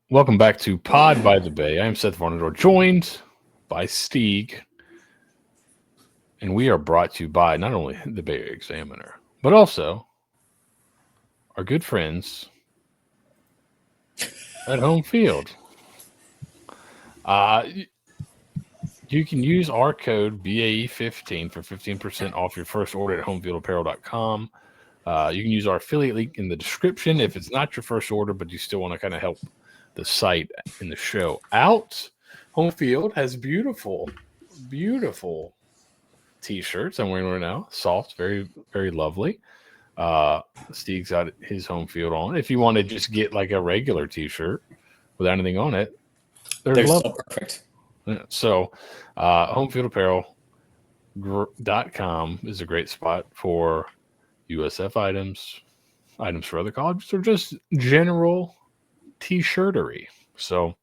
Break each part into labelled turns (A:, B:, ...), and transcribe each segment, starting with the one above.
A: Welcome back to Pod by the Bay. I am Seth Varnadore, joined by Steeg, and we are brought to you by not only the Bay Area Examiner, but also our good friends at Homefield. Uh, you can use our code BAE15 for 15% off your first order at homefieldapparel.com. You can use our affiliate link in the description if it's not your first order, but you still want to kind of help the site and the show out. Homefield has beautiful t-shirts I'm wearing right now. Soft, very, very lovely. Steve's got his Homefield on. If you want to just get like a regular t-shirt without anything on it,
B: They're so perfect.
A: Yeah. So, homefieldapparel.com is a great spot for USF items, items for other colleges, or just general t-shirtery. So,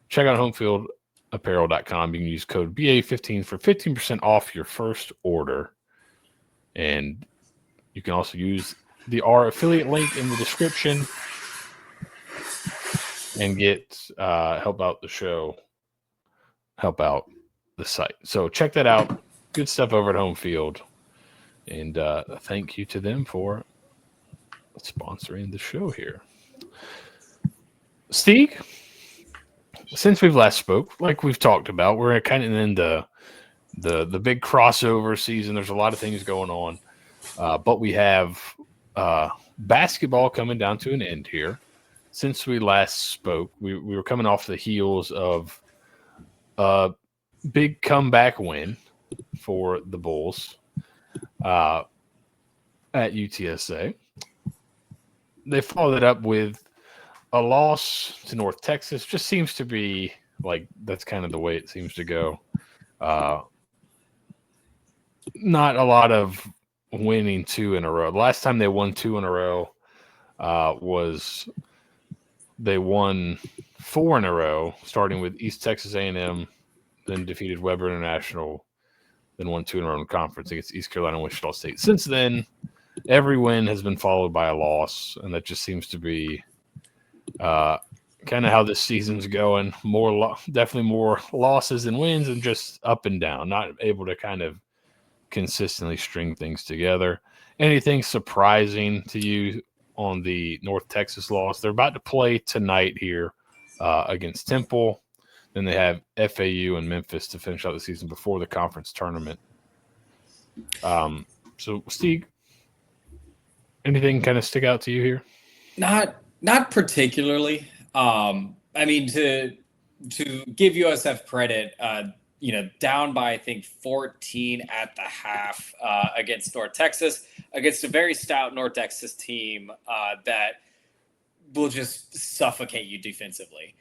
A: check out homefieldapparel.com. You can use code BA15 for 15% off your first order. And you can also use the R affiliate link in the description and get help out the show, help out the site. So check that out. Good stuff over at Homefield. And thank you to them for sponsoring the show here. Steeg, since we've last spoke, like we've talked about, we're kind of in the big crossover season. There's a lot of things going on, but we have basketball coming down to an end here. Since we last spoke, we were coming off the heels of a big comeback win for the Bulls at UTSA. They followed it up with a loss to North Texas. Just seems to be like that's kind of the way it seems to go. Not a lot of winning two in a row. The last time they won two in a row was they won four in a row, starting with East Texas A&M, then defeated Weber International, then won two in a row in conference against East Carolina and Wichita State. Since then, every win has been followed by a loss, and that just seems to be kind of how this season's going. Definitely more losses than wins, and just up and down. Not able to kind of consistently string things together. Anything surprising to you on the North Texas loss? They're about to play tonight here against Temple. Then they have FAU and Memphis to finish out the season before the conference tournament. So, Steve, anything kind of stick out to you here?
B: Not particularly. I mean, to give USF credit, down by I think 14 at the half against North Texas, against a very stout North Texas team that will just suffocate you defensively.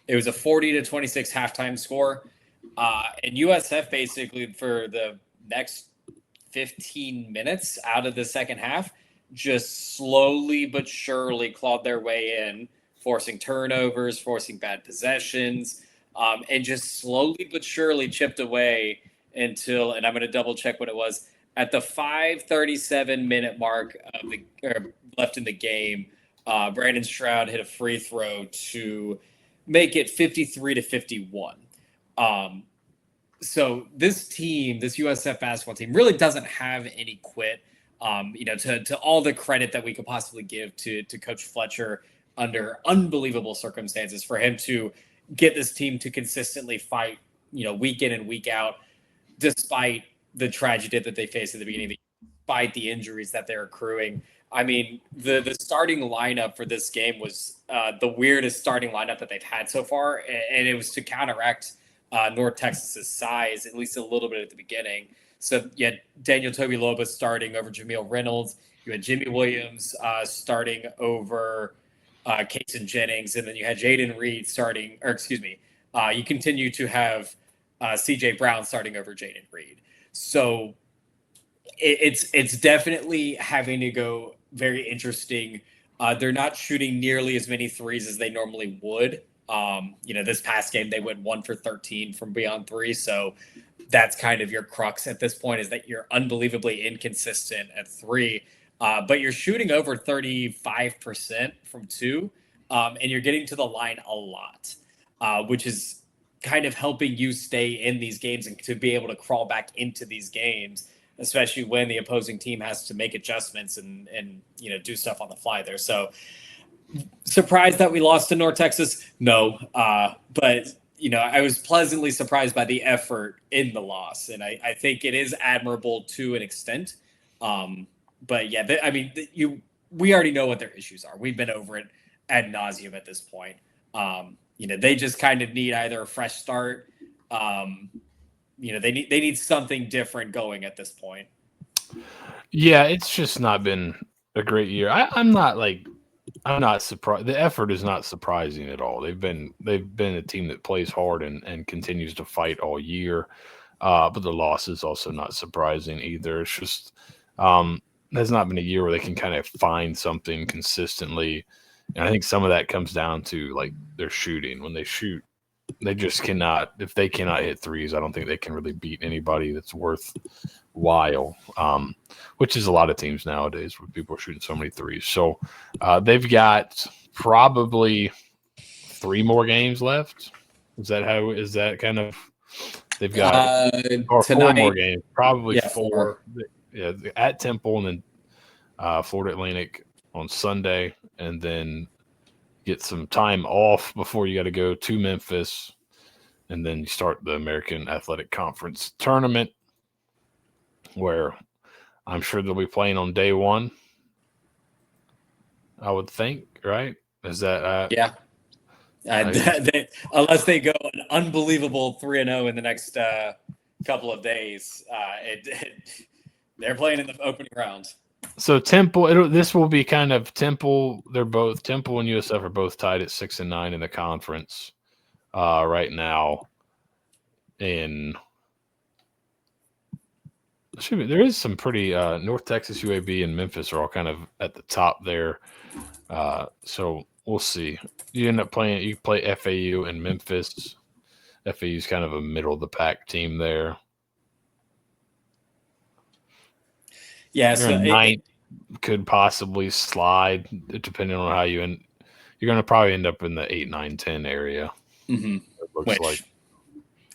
B: It was a 40-26 halftime score, and USF basically for the next 15 minutes out of the second half just slowly but surely clawed their way in, forcing turnovers, forcing bad possessions, and just slowly but surely chipped away until, and I'm going to double check what it was, at the 5:37-minute mark left in the game, Brandon Stroud hit a free throw to make it 53-51. So this team, this USF basketball team, really doesn't have any quit. To all the credit that we could possibly give to Coach Fletcher under unbelievable circumstances for him to get this team to consistently fight, week in and week out, despite the tragedy that they faced at the beginning of the year, despite the injuries that they're accruing. I mean, the starting lineup for this game was the weirdest starting lineup that they've had so far, and it was to counteract North Texas's size, at least a little bit at the beginning. So you had Daniel Toby Loba starting over Jameel Reynolds. You had Jimmy Williams starting over Kason Jennings, and then you had Jaden Reed starting, you continue to have CJ Brown starting over Jaden Reed. So it's definitely having to go very interesting. They're not shooting nearly as many threes as they normally would. This past game, they went 1 for 13 from beyond three. So that's kind of your crux at this point, is that you're unbelievably inconsistent at three, but you're shooting over 35% from two. and you're getting to the line a lot, which is kind of helping you stay in these games and to be able to crawl back into these games, especially when the opposing team has to make adjustments and do stuff on the fly there. So surprised that we lost to North Texas? No, but I was pleasantly surprised by the effort in the loss, and I think it is admirable to an extent. But yeah, we already know what their issues are. We've been over it ad nauseum at this point. They just kind of need either a fresh start. They need something different going at this point.
A: Yeah, it's just not been a great year. I'm not surprised. The effort is not surprising at all. They've been a team that plays hard and continues to fight all year. But the loss is also not surprising either. It's just has not been a year where they can kind of find something consistently. And I think some of that comes down to like their shooting. When they shoot, they just cannot. If they cannot hit threes, I don't think they can really beat anybody that's worthwhile. Which is a lot of teams nowadays where people are shooting so many threes. So they've got probably 3 more games left. Is that kind of? They've got or tonight, 4 more games, probably 4. Yeah, at Temple and then Florida Atlantic on Sunday, and then get some time off before you got to go to Memphis, and then you start the American Athletic Conference tournament, where I'm sure they'll be playing on day 1. I would think, right? Is that
B: yeah? Unless they go an unbelievable 3-0 in the next couple of days, they're playing in the opening round.
A: So Temple, this will be kind of Temple. They're both Temple and USF are both tied at 6-9 in the conference right now. And there is some pretty North Texas, UAB, and Memphis are all kind of at the top there. So we'll see. You end up playing. You play FAU and Memphis. FAU is kind of a middle of the pack team there.
B: Yeah, so
A: ninth could possibly slide depending on how you end. You're going to probably end up in the 8, 9, 10 area.
B: Mm-hmm.
A: It looks like.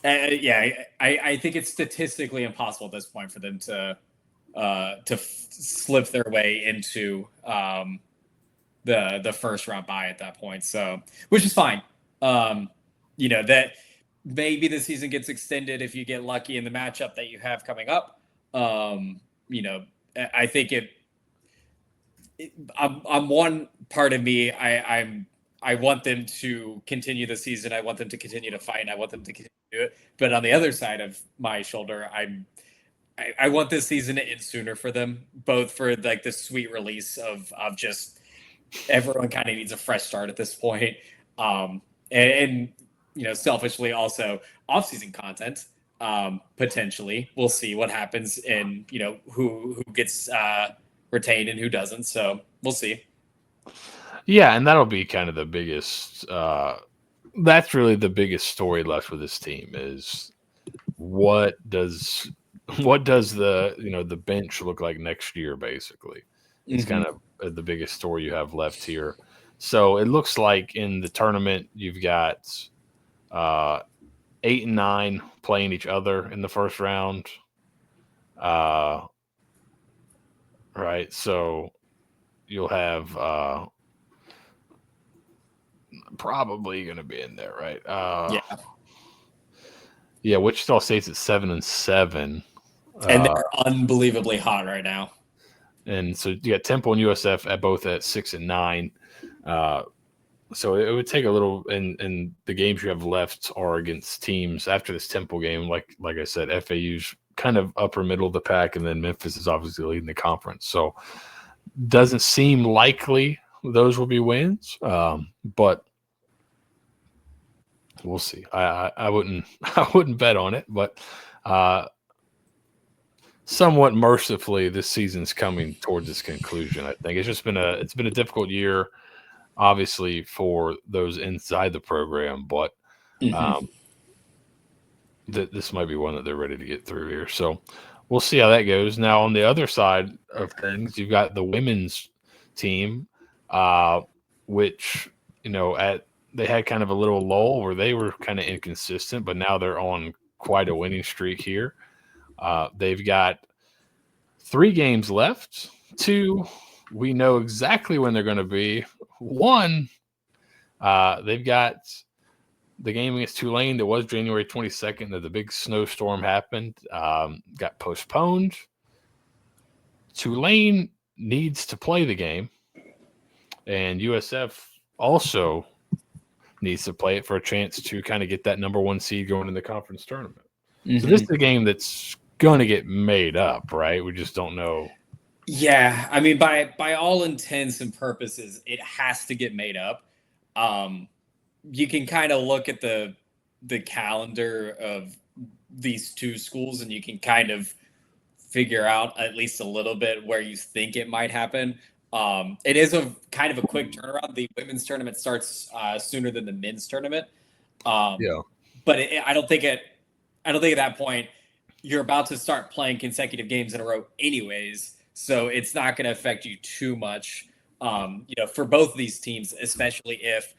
B: I think it's statistically impossible at this point for them to slip their way into the first round bye at that point. So, which is fine. That maybe the season gets extended if you get lucky in the matchup that you have coming up. I think I'm one part of me. I want them to continue the season. I want them to continue to fight. I want them to continue to do it. But on the other side of my shoulder, I want this season to end sooner for them, both for like the sweet release of just everyone kind of needs a fresh start at this point. And selfishly also off-season content. Potentially, we'll see what happens and who gets retained and who doesn't. So we'll see.
A: Yeah, and that'll be kind of the biggest. That's really the biggest story left with this team is what does the the bench look like next year? Basically, it's kind of the biggest story you have left here. So it looks like in the tournament you've got 8 and 9 playing each other in the first round. Right. So you'll have probably going to be in there, right? Yeah. Wichita State's at 7-7.
B: And they're unbelievably hot right now.
A: And so you got Temple and USF at both at 6-9. So it would take a little, and the games you have left are against teams after this Temple game. Like I said, FAU's kind of upper middle of the pack, and then Memphis is obviously leading the conference. So doesn't seem likely those will be wins, but we'll see. I wouldn't bet on it, but somewhat mercifully, this season's coming towards its conclusion. I think it's been a difficult year. Obviously, for those inside the program, but this might be one that they're ready to get through here. So we'll see how that goes. Now, on the other side of things, you've got the women's team, which they had kind of a little lull where they were kind of inconsistent, but now they're on quite a winning streak here. They've got 3 games left. 2, we know exactly when they're going to be. 1, they've got the game against Tulane that was January 22nd that the big snowstorm happened, got postponed. Tulane needs to play the game, and USF also needs to play it for a chance to kind of get that number 1 seed going in the conference tournament. Mm-hmm. So this is a game that's going to get made up, right? We just don't know.
B: Yeah, I mean, by all intents and purposes, it has to get made up. You can kind of look at the calendar of these 2 schools, and you can kind of figure out at least a little bit where you think it might happen. It is a kind of a quick turnaround. The women's tournament starts sooner than the men's tournament. But I don't think at that point you're about to start playing consecutive games in a row anyways. So it's not going to affect you too much, for both of these teams, especially if,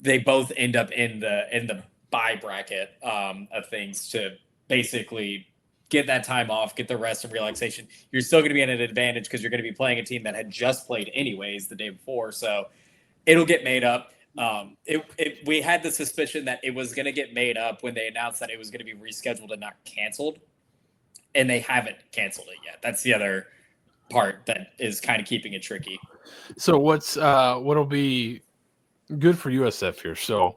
B: they both end up in the bye bracket of things to basically get that time off, get the rest and relaxation. You're still going to be at an advantage because you're going to be playing a team that had just played anyways the day before. So it'll get made up. We had the suspicion that it was going to get made up when they announced that it was going to be rescheduled and not canceled. And they haven't canceled it yet. That's the other part that is kind of keeping it tricky.
A: So what'll be good for USF here? So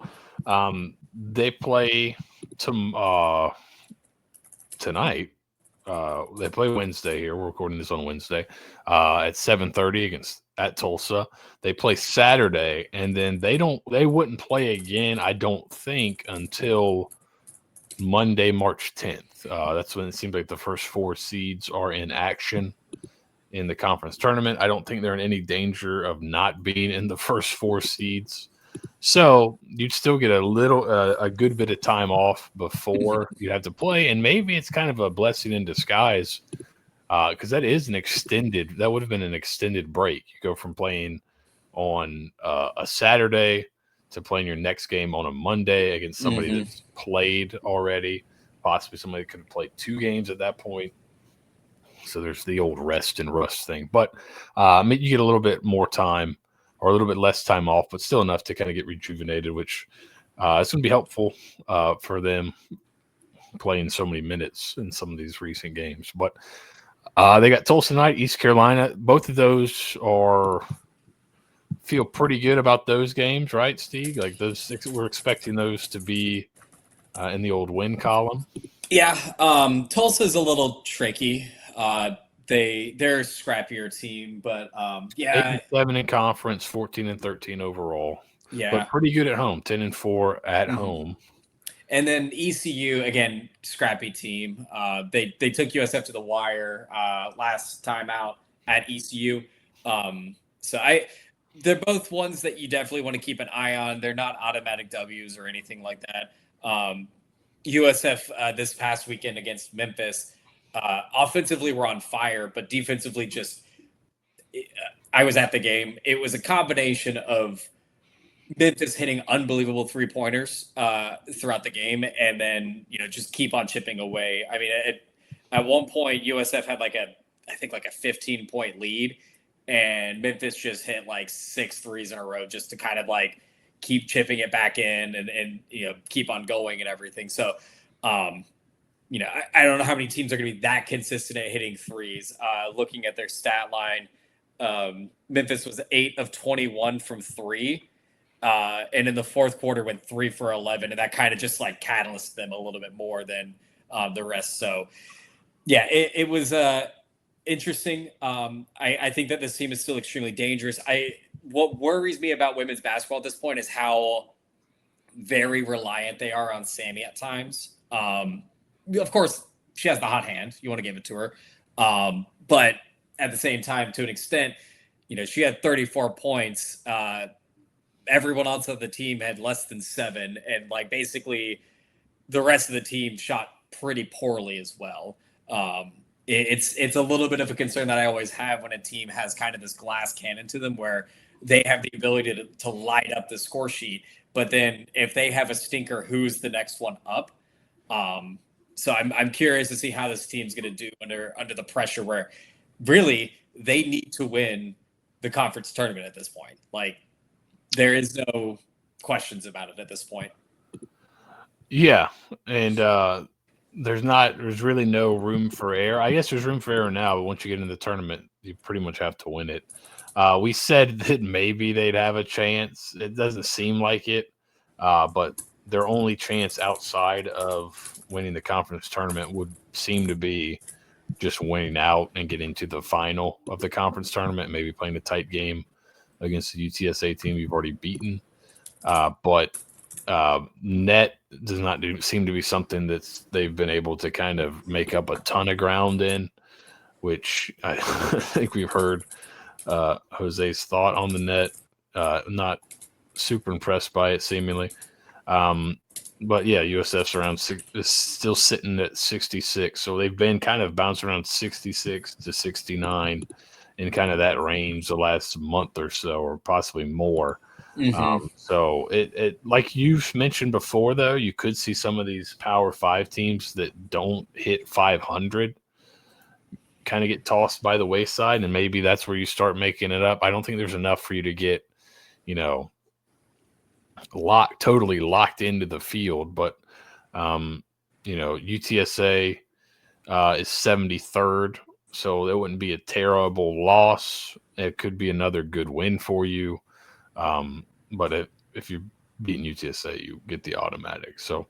A: they play tonight. They play Wednesday here. We're recording this on Wednesday at 7:30 at Tulsa. They play Saturday, and then they wouldn't play again, I don't think, until Monday, March 10th. That's when it seems like the first 4 seeds are in action in the conference tournament. I don't think they're in any danger of not being in the first 4 seeds. So you'd still get a good bit of time off before you have to play. And maybe it's kind of a blessing in disguise because that would have been an extended break. You go from playing on a Saturday to playing your next game on a Monday against somebody that's played already. Possibly somebody could have played 2 games at that point. So there's the old rest and rust thing. But you get a little bit more time or a little bit less time off, but still enough to kind of get rejuvenated, which is going to be helpful for them playing so many minutes in some of these recent games. But they got Tulsa tonight, East Carolina. Both of those feel pretty good about those games, right, Steeg? Like we're expecting those to be in the old win column.
B: Yeah, Tulsa's a little tricky. They're a scrappier team, but
A: 8-7 in conference, 14-13 overall.
B: Yeah,
A: but pretty good at home, 10-4 at home.
B: And then ECU, again, scrappy team. They took USF to the wire last time out at ECU. They're both ones that you definitely want to keep an eye on. They're not automatic W's or anything like that. USF this past weekend against Memphis, offensively were on fire, but defensively I was at the game. It was a combination of Memphis hitting unbelievable 3-pointers throughout the game, and then just keep on chipping away. I mean, at one point USF had like a 15-point lead, and Memphis just hit like 6 threes in a row just to kind of like keep chipping it back in and keep on going and everything. So, I don't know how many teams are going to be that consistent at hitting threes. Looking at their stat line, Memphis was 8 of 21 from 3. And in the fourth quarter went 3 for 11. And that kind of just like catalyzed them a little bit more than the rest. So yeah, it was interesting. I think that this team is still extremely dangerous. What worries me about women's basketball at this point is how very reliant they are on Sammy at times. Of course, she has the hot hand. You want to give it to her. But at the same time, to an extent, she had 34 points. Everyone else on the team had less than 7. And like basically the rest of the team shot pretty poorly as well. It's a little bit of a concern that I always have when a team has kind of this glass cannon to them where they have the ability to light up the score sheet. But then if they have a stinker, who's the next one up? So I'm curious to see how this team's going to do under the pressure where really they need to win the conference tournament at this point. Like there is no questions about it at this point.
A: Yeah, and there's really no room for error. I guess there's room for error now, but once you get into the tournament, you pretty much have to win it. We said that maybe they'd have a chance. It doesn't seem like it, but their only chance outside of winning the conference tournament would seem to be just winning out and getting to the final of the conference tournament, maybe playing a tight game against the UTSA team you've already beaten. But net does not seem to be something that they've been able to kind of make up a ton of ground in, which I think we've heard Jose's thought on the net. Not super impressed by it, seemingly. But yeah, USF's is still sitting at 66. So they've been kind of bouncing around 66 to 69 in kind of that range the last month or so, or possibly more. So it like you've mentioned before, though, you could see some of these Power 5 teams that don't hit 500 kind of get tossed by the wayside, and maybe that's where you start making it up. I don't think there's enough for you to get, totally locked into the field, but UTSA is 73rd, so that wouldn't be a terrible loss. It could be another good win for you. But if you're beating UTSA, you get the automatic. So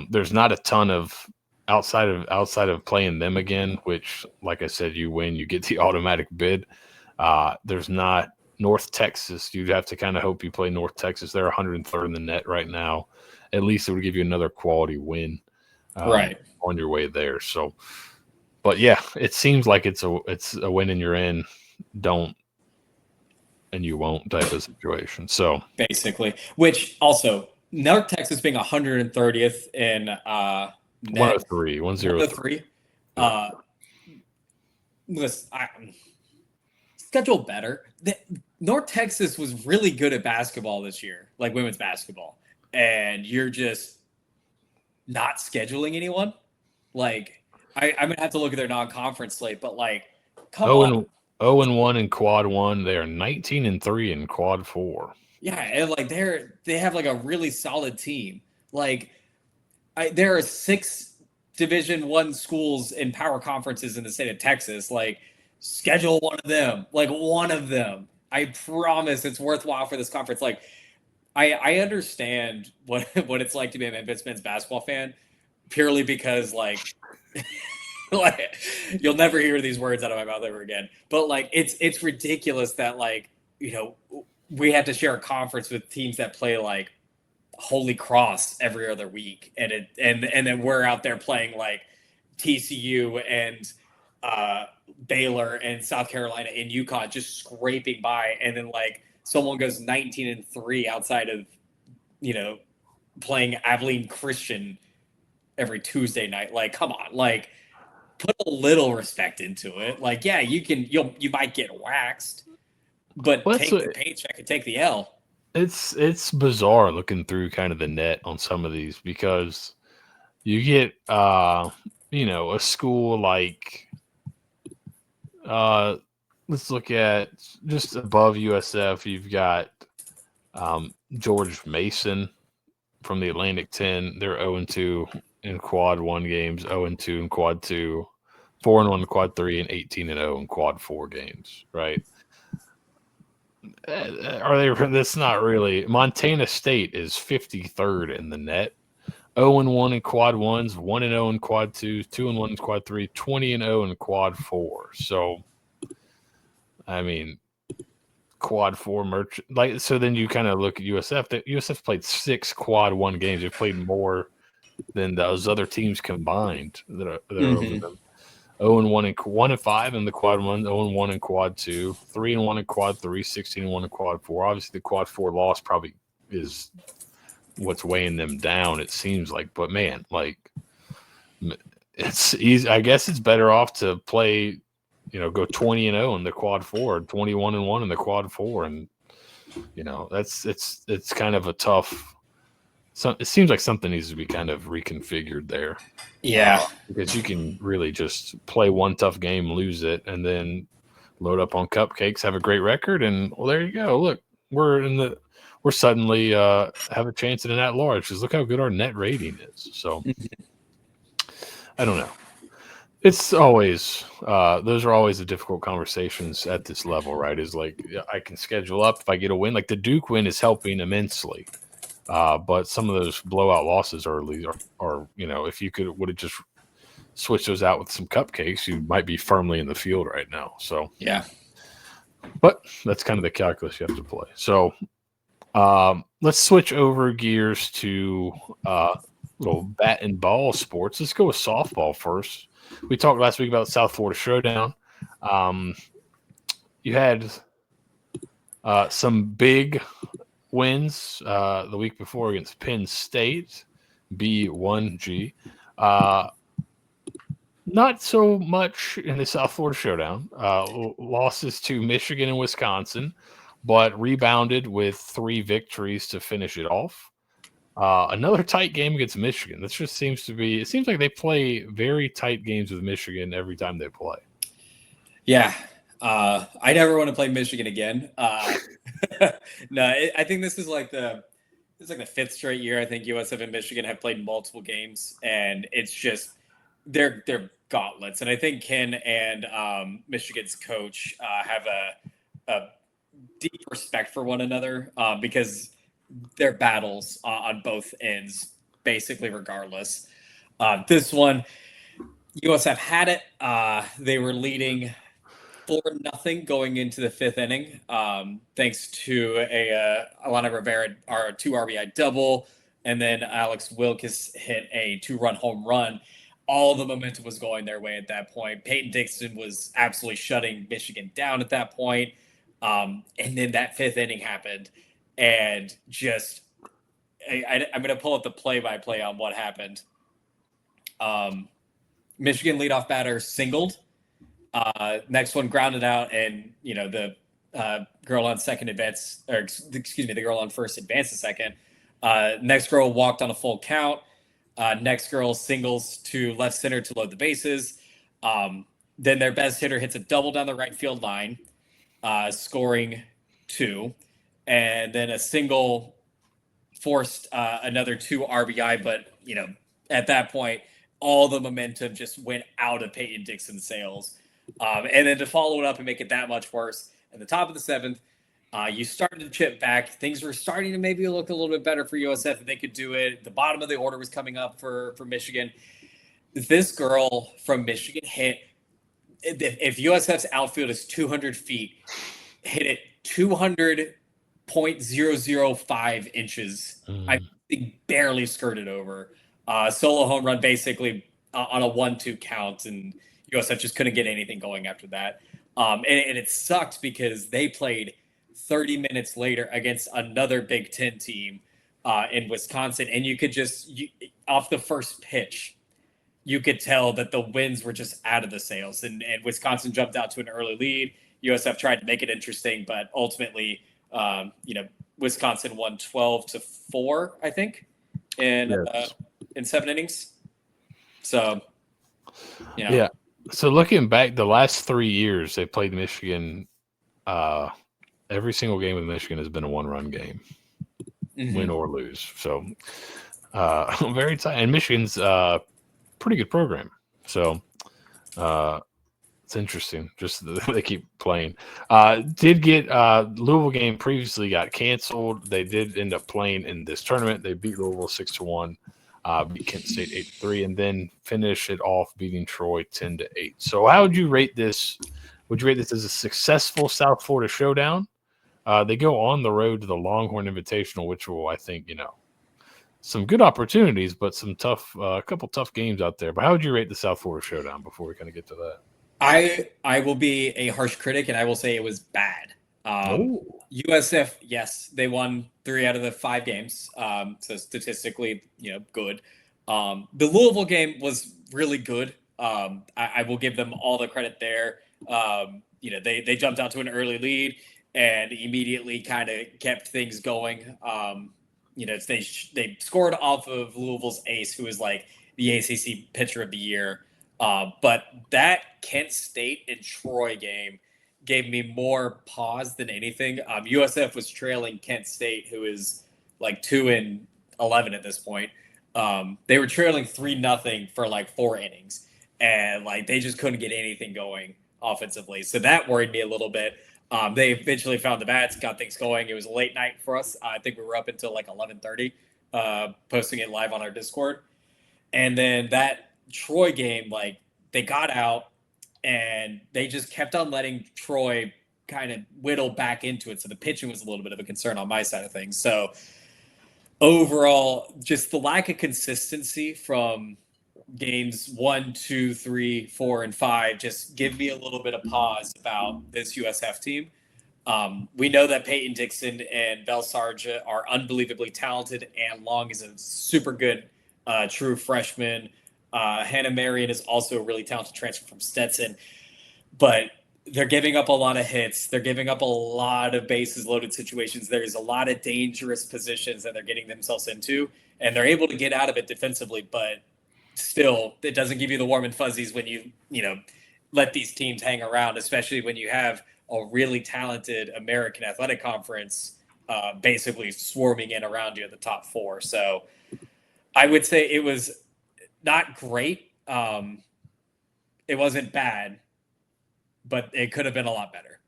A: there's not a ton of outside of playing them again, which, like I said, you win, you get the automatic bid. There's not North Texas. You'd have to kind of hope you play North Texas. They're 103rd in the net right now. At least it would give you another quality win
B: right
A: on your way there. So, but yeah, it seems like it's a win and you're in. Don't and you won't type of situation. So
B: basically, which also North Texas being 130th in
A: 103, 103.
B: Listen, schedule better. North Texas was really good at basketball this year, like women's basketball, and you're just not scheduling anyone. Like I'm gonna have to look at their non-conference slate, but like, come on.
A: 0-1 in quad 1. They are 19-3 in quad 4.
B: Yeah, and like they have like a really solid team. Like there are 6 Division I schools in power conferences in the state of Texas. Like schedule one of them. Like one of them. I promise it's worthwhile for this conference. Like I understand what it's like to be a Memphis men's basketball fan, purely because like like you'll never hear these words out of my mouth ever again. But like it's ridiculous that like, we have to share a conference with teams that play like Holy Cross every other week, and then we're out there playing like TCU and Baylor and South Carolina and UConn just scraping by, and then like someone goes 19-3 outside of playing Abilene Christian every Tuesday night. Like, come on, like put a little respect into it. Like, yeah, you might get waxed, but take the paycheck and take the L.
A: It's bizarre looking through kind of the net on some of these, because you get a school like let's look at just above USF. You've got George Mason from the Atlantic 10. They're 0-2 in quad 1 games, 0-2 in quad 2, 4-1 in quad 3, and 18-0 in quad 4 games, right? That's not really. Montana State is 53rd in the net, 0-1 in quad 1s, 1-0 in quad 2s, 2-1 in quad 3, 20-0 in quad 4. So, I mean, quad 4 merchant. Like, so then you kind of look at USF. USF played 6 quad 1 games. They played more than those other teams combined that are over them. 0-1 in 1-5 in the quad 1, 0-1 in quad 2, 3-1 in quad 3, 16-1 in quad 4. Obviously, the quad 4 loss probably is what's weighing them down, it seems like. But man, like, it's easy. I guess it's better off to play, go 20-0 in the quad 4, 21-1 in the quad 4, and it's kind of a tough. So it seems like something needs to be kind of reconfigured there.
B: Yeah.
A: Because you can really just play one tough game, lose it, and then load up on cupcakes, have a great record, and well, there you go. Look, we're suddenly have a chance at an at large because look how good our net rating is. So I don't know. It's always those are always the difficult conversations at this level, right? Is like I can schedule up if I get a win. Like the Duke win is helping immensely. But some of those blowout losses early are if you would have just switched those out with some cupcakes, you might be firmly in the field right now. So
B: Yeah.
A: but that's kind of the calculus you have to play. So let's switch over gears to little bat and ball sports. Let's go with softball first. We talked last week about the South Florida Showdown. You had some big wins the week before against Penn State, B1G. Not so much in the South Florida Showdown. Losses to Michigan and Wisconsin, but rebounded with 3 victories to finish it off. Another tight game against Michigan. This just seems like they play very tight games with Michigan every time they play.
B: Yeah. I never want to play Michigan again. No, I think this is like the 5th straight year. I think USF and Michigan have played multiple games, and it's just they're gauntlets. And I think Ken and Michigan's coach have a deep respect for one another because their battles on both ends, basically regardless. This one, USF had it. They were leading 4-0 going into the 5th inning, thanks to a Alana Rivera, our 2 RBI double, and then Alex Wilkes hit a 2-run home run. All the momentum was going their way at that point. Peyton Dixon was absolutely shutting Michigan down at that point. And then that 5th inning happened, and just I'm going to pull up the play-by-play on what happened. Michigan leadoff batter singled. Next one grounded out, and the girl on second advance, or excuse me, the girl on first advanced to second. Next girl walked on a full count. Next girl singles to left center to load the bases. Then their best hitter hits a double down the right field line, scoring 2, and then a single forced another 2 RBI. But at that point, all the momentum just went out of Peyton Dixon's sails. And then to follow it up and make it that much worse, at the top of the 7th, you started to chip back. Things were starting to maybe look a little bit better for USF if they could do it. The bottom of the order was coming up for Michigan. This girl from Michigan hit, if USF's outfield is 200 feet, hit it 200.005 inches. I think barely skirted over. Solo home run basically on a 1-2 count, and USF just couldn't get anything going after that. And it sucked because they played 30 minutes later against another Big Ten team in Wisconsin. And you could off the first pitch, you could tell that the winds were just out of the sails. And Wisconsin jumped out to an early lead. USF tried to make it interesting, but ultimately, Wisconsin won 12-4, I think, in 7 innings. So,
A: Yeah. So looking back, the last 3 years they played Michigan, every single game with Michigan has been a 1-run game, win or lose. So very tight. And Michigan's pretty good program. So it's interesting. Just they keep playing. Did get Louisville game previously got canceled. They did end up playing in this tournament. They beat Louisville 6-1. Beat Kent State 8-3, and then finish it off beating Troy 10-8. So, how would you rate this? Would you rate this as a successful South Florida Showdown? They go on the road to the Longhorn Invitational, which will, I think, some good opportunities, but some tough, a couple tough games out there. But how would you rate the South Florida Showdown before we kind of get to that?
B: I will be a harsh critic, and I will say it was bad. USF, yes, they won 3 out of the 5 games. So statistically, good. The Louisville game was really good. I will give them all the credit there. They jumped out to an early lead. and immediately kind of kept things going. They scored off of Louisville's ace, who was like the ACC pitcher of the year. But that Kent State and Troy game gave me more pause than anything. USF was trailing Kent State, who is like 2-11 at this point. They were trailing 3-0 for like 4 innings, and like they just couldn't get anything going offensively. So that worried me a little bit. They eventually found the bats, got things going. It was a late night for us. I think we were up until like 11:30, posting it live on our Discord. And then that Troy game, like they got out and they just kept on letting Troy kind of whittle back into it. So the pitching was a little bit of a concern on my side of things. So overall, just the lack of consistency from games 1, 2, 3, 4, and 5 just give me a little bit of pause about this USF team. We know that Peyton Dixon and Bell Sarja are unbelievably talented, and Long is a super good true freshman. Hannah Marion is also a really talented transfer from Stetson, but they're giving up a lot of hits. They're giving up a lot of bases loaded situations. There's a lot of dangerous positions that they're getting themselves into, and they're able to get out of it defensively, but still, it doesn't give you the warm and fuzzies when you let these teams hang around, especially when you have a really talented American Athletic Conference basically swarming in around you at the top 4. So I would say it was not great. It wasn't bad, but it could have been a lot better.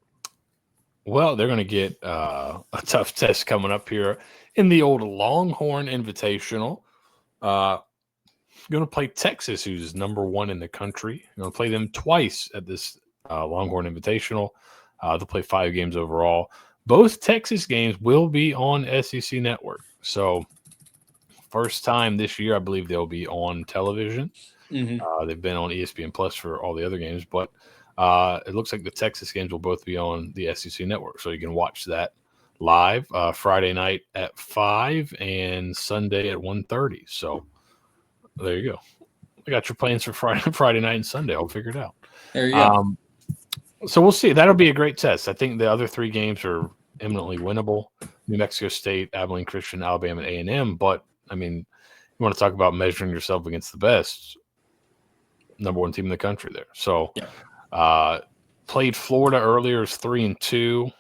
A: Well, they're going to get a tough test coming up here in the old Longhorn Invitational. Going to play Texas, who's #1 in the country. Going to play them twice at this Longhorn Invitational. They'll play 5 games overall. Both Texas games will be on SEC Network. So first time this year, I believe they'll be on television.
B: Mm-hmm.
A: They've been on ESPN Plus for all the other games, but it looks like the Texas games will both be on the SEC Network. So you can watch that live Friday night at 5 and Sunday at 1:30. So there you go. I got your plans for Friday night and Sunday. I'll figure it out.
B: There you go.
A: So we'll see. That'll be a great test. I think the other 3 games are eminently winnable. New Mexico State, Abilene Christian, Alabama, and A&M. But, I mean, you want to talk about measuring yourself against the best, #1 team in the country there. So played Florida earlier as 3-2.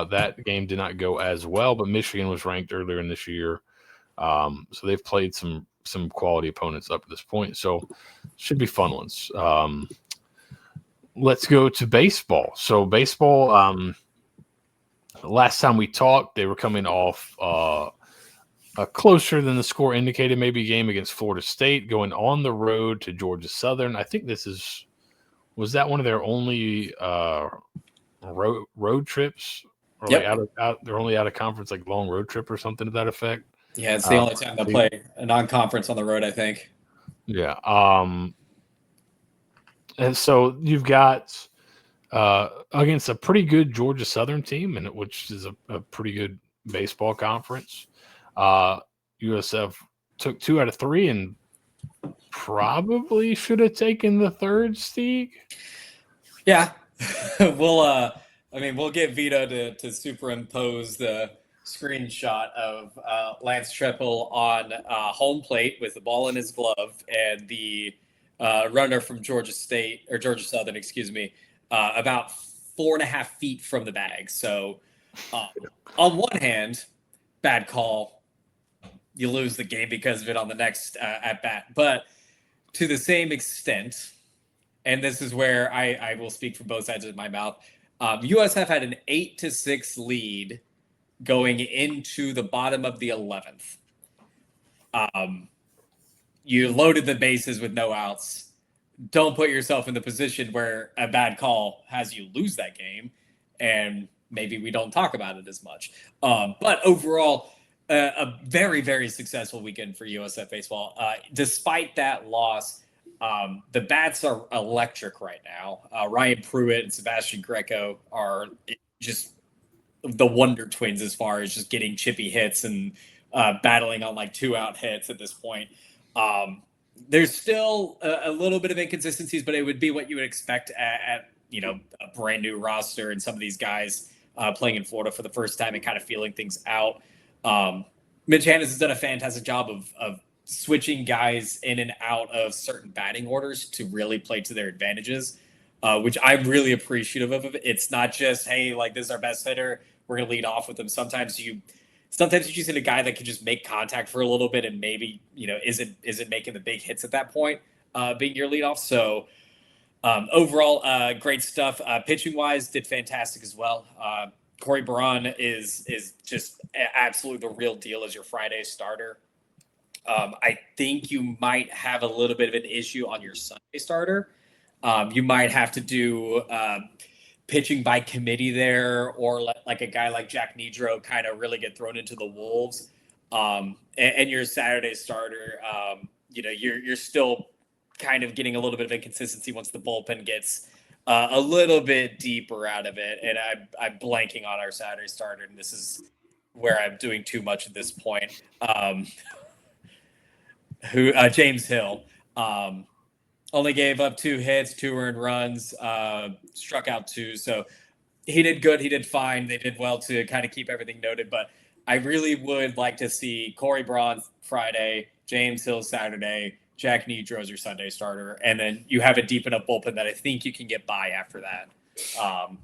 A: That game did not go as well, but Michigan was ranked earlier in this year. So they've played some quality opponents up at this point. So should be fun ones. Let's go to baseball. So baseball, last time we talked, they were coming off a closer than the score indicated, maybe game against Florida State, going on the road to Georgia Southern. I think was that one of their only road trips? Or
B: Yep.
A: like they're only out of conference, like long road trip or something to that effect.
B: Yeah, it's the only time they'll play a non-conference on the road, I think.
A: Yeah. And so you've got against a pretty good Georgia Southern team, and which is a pretty good baseball conference. USF took 2 out of 3 and probably should have taken the third, Steeg.
B: Yeah. We'll get Vito to superimpose the screenshot of Lance Triple on home plate with the ball in his glove, and the runner from Georgia Southern, about 4.5 feet from the bag. So on one hand, bad call. You lose the game because of it on the next at bat. But to the same extent, and this is where I will speak from both sides of my mouth, USF had an 8-6 lead going into the bottom of the 11th. You loaded the bases with no outs. Don't put yourself in the position where a bad call has you lose that game, and maybe we don't talk about it as much. But overall, a very, very successful weekend for USF baseball. Despite that loss, the bats are electric right now. Ryan Pruitt and Sebastian Greco are just the wonder twins as far as just getting chippy hits and battling on like 2-out hits at this point. There's still a little bit of inconsistencies, but it would be what you would expect at a brand new roster and some of these guys playing in Florida for the first time and kind of feeling things out. Mitch Hannah has done a fantastic job of switching guys in and out of certain batting orders to really play to their advantages, which I'm really appreciative of. It's not just, hey, like, this is our best hitter, we're going to lead off with them. Sometimes you just need a guy that can just make contact for a little bit and maybe, isn't making the big hits at that point, being your leadoff. So overall, great stuff. Pitching wise, did fantastic as well. Corey Braun is just absolutely the real deal as your Friday starter. I think you might have a little bit of an issue on your Sunday starter. You might have to do pitching by committee there, or like a guy like Jack Nedro kind of really get thrown into the wolves. And your Saturday starter, you're still kind of getting a little bit of inconsistency once the bullpen gets a little bit deeper out of it. And I'm blanking on our Saturday starter, and this is where I'm doing too much at this point. James Hill only gave up 2 hits, 2 earned runs, struck out 2. So he did good. He did fine. They did well to kind of keep everything noted. But I really would like to see Corey Braun Friday, James Hill Saturday, Jack Nedro as your Sunday starter, and then you have a deep enough bullpen that I think you can get by after that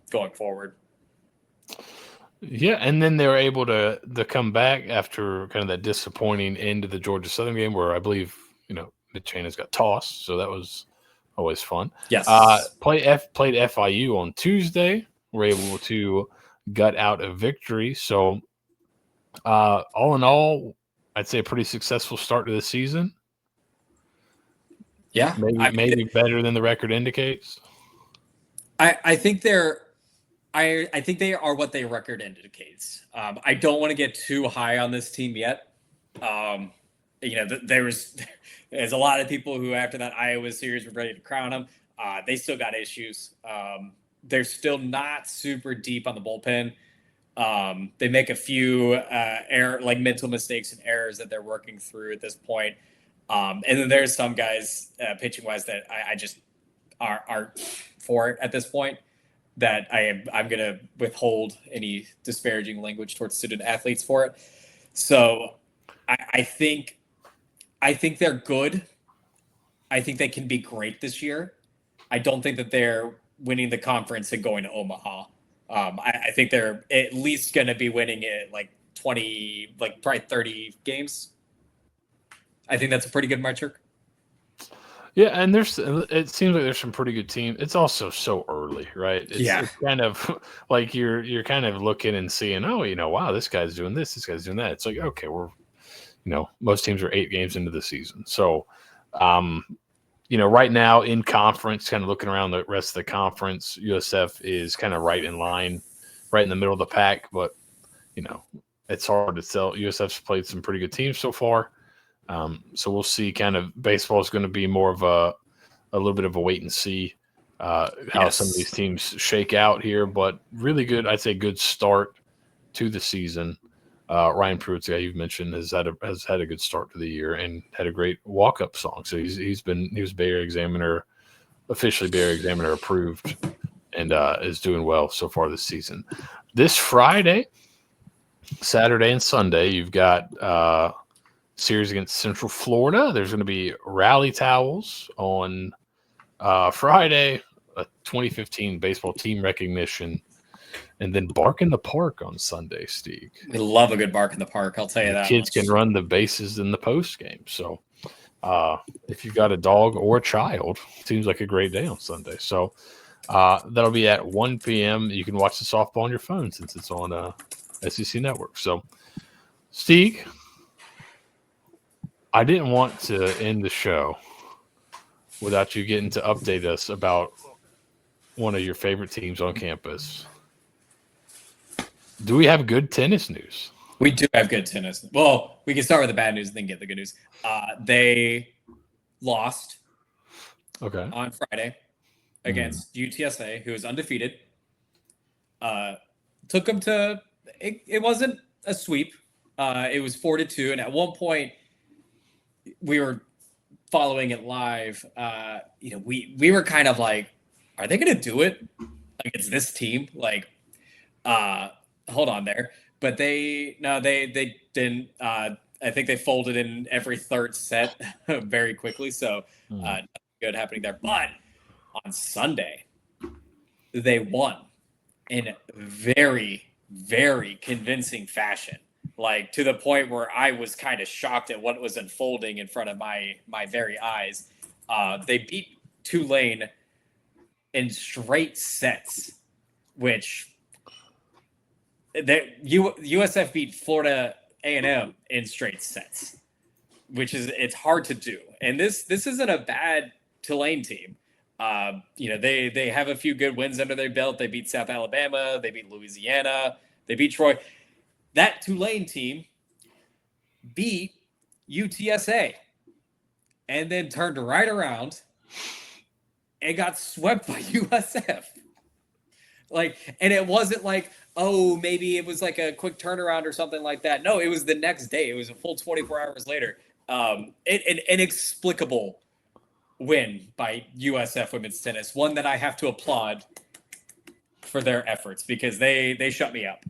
B: going forward.
A: Yeah, and then they were able to come back after kind of that disappointing end of the Georgia Southern game where I believe, Mitch Hannah's got tossed, so that was always fun.
B: Yes.
A: Played FIU on Tuesday. We're able to gut out a victory. So all in all, I'd say a pretty successful start to the season.
B: Yeah.
A: Maybe better than the record indicates.
B: I think I think they are what their record indicates. I don't want to get too high on this team yet. There's a lot of people who, after that Iowa series, were ready to crown them. They still got issues. They're still not super deep on the bullpen. They make a few mental mistakes and errors that they're working through at this point. And then there's some guys pitching wise that I just aren't for it at this point, that I'm going to withhold any disparaging language towards student athletes for it. So I think they're good. I think they can be great this year. I don't think that they're winning the conference and going to Omaha. I think they're at least going to be winning it probably 30 games. I think that's a pretty good metric.
A: Yeah, and it seems like there's some pretty good teams. It's also so early, right? It's kind of like you're kind of looking and seeing, wow, this guy's doing this guy's doing that. It's like, okay, we're, most teams are 8 games into the season. So, right now in conference, kind of looking around the rest of the conference, USF is kind of right in line, right in the middle of the pack. But, it's hard to tell. USF's played some pretty good teams so far. So we'll see. Kind of baseball is going to be more of a little bit of a wait and see how some of these teams shake out here. But really good, I'd say, good start to the season. Ryan Pruitt's guy you've mentioned has had a good start to the year and had a great walk up song. So he was officially Bayer Examiner approved, and is doing well so far this season. This Friday, Saturday, and Sunday, you've got series against Central Florida. There's going to be rally towels on Friday, a 2015 baseball team recognition, and then Bark in the Park on Sunday, Steeg.
B: We love a good Bark in the Park, I'll tell you that.
A: Kids can run the bases in the post game. So if you've got a dog or a child, seems like a great day on Sunday. So that'll be at 1 p.m. You can watch the softball on your phone since it's on SEC Network. So, Steeg, I didn't want to end the show without you getting to update us about one of your favorite teams on campus. Do we have good tennis news?
B: We do have good tennis. Well, we can start with the bad news and then get the good news. They lost on Friday against UTSA, who is undefeated. Took them to it wasn't a sweep. It was 4-2, and at one point we were following it live. We were kind of like, are they going to do it against this team? Like, Hold on there. But they didn't. I think they folded in every third set very quickly. So nothing good happening there. But on Sunday, they won in very, very convincing fashion. Like to the point where I was kind of shocked at what was unfolding in front of my very eyes. They beat Tulane in straight sets, which USF beat Florida A&M in straight sets, which is it's hard to do. And this isn't a bad Tulane team. They have a few good wins under their belt. They beat South Alabama. They beat Louisiana. They beat Troy. That Tulane team beat UTSA and then turned right around and got swept by USF. And it wasn't like, oh, maybe it was like a quick turnaround or something like that. No, it was the next day. It was a full 24 hours later. An inexplicable win by USF women's tennis, one that I have to applaud for their efforts because they shut me up.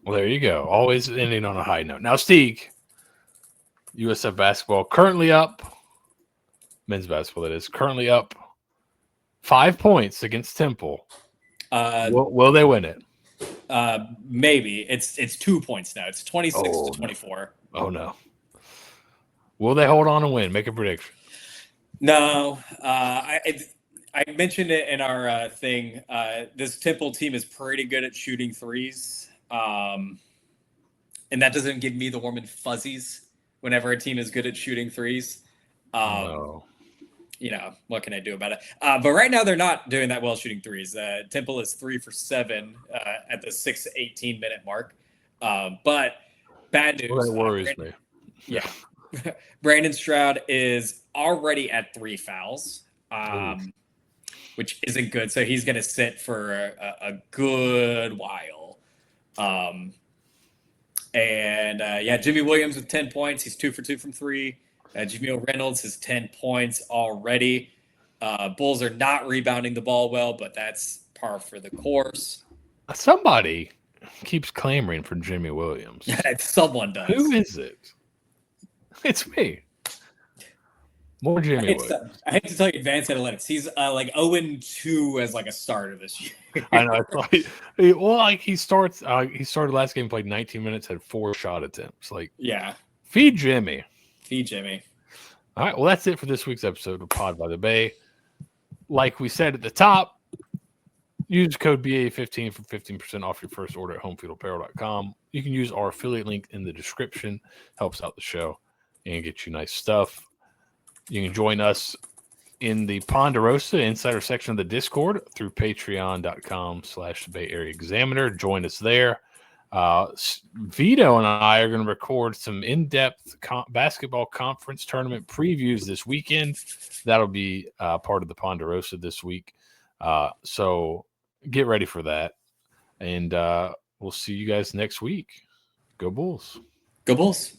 A: Well, there you go. Always ending on a high note. Now, Steeg, USF basketball currently up, men's basketball that is, currently up 5 points against Temple. Will they win it?
B: Maybe. It's 2 points now. It's 26 to 24.
A: Oh, no. Will they hold on and win? Make a prediction.
B: No. I mentioned it in our thing. This Temple team is pretty good at shooting threes. And that doesn't give me the warm and fuzzies whenever a team is good at shooting threes.
A: No.
B: What can I do about it? But right now they're not doing that well shooting threes. Temple is 3 for 7 at the 6:18 minute mark. But bad news.
A: Well, that worries me.
B: Yeah. Brandon Stroud is already at 3 fouls, which isn't good. So he's going to sit for a good while. Jimmy Williams with 10 points. He's 2 for 2 from 3. Jameel Reynolds has 10 points already. Bulls are not rebounding the ball well, but that's par for the course.
A: Somebody keeps clamoring for Jimmy Williams.
B: Someone does.
A: Who is it? It's me. More Jimmy Williams.
B: I hate to tell you advanced analytics. He's 0-2 as a starter this year.
A: I know. He started last game, played 19 minutes, had 4 shot attempts. Feed Jimmy.
B: Feed Jimmy.
A: All right. Well, that's it for this week's episode of Pod by the Bay. Like we said at the top, use code BAE15 for 15% off your first order at homefieldapparel.com. You can use our affiliate link in the description. Helps out the show and get you nice stuff. You can join us in the Ponderosa Insider section of the Discord through patreon.com/Bay Area Examiner. Join us there. Vito and I are going to record some in-depth basketball conference tournament previews this weekend. That'll be part of the Ponderosa this week. So get ready for that. And we'll see you guys next week. Go Bulls.
B: Go Bulls.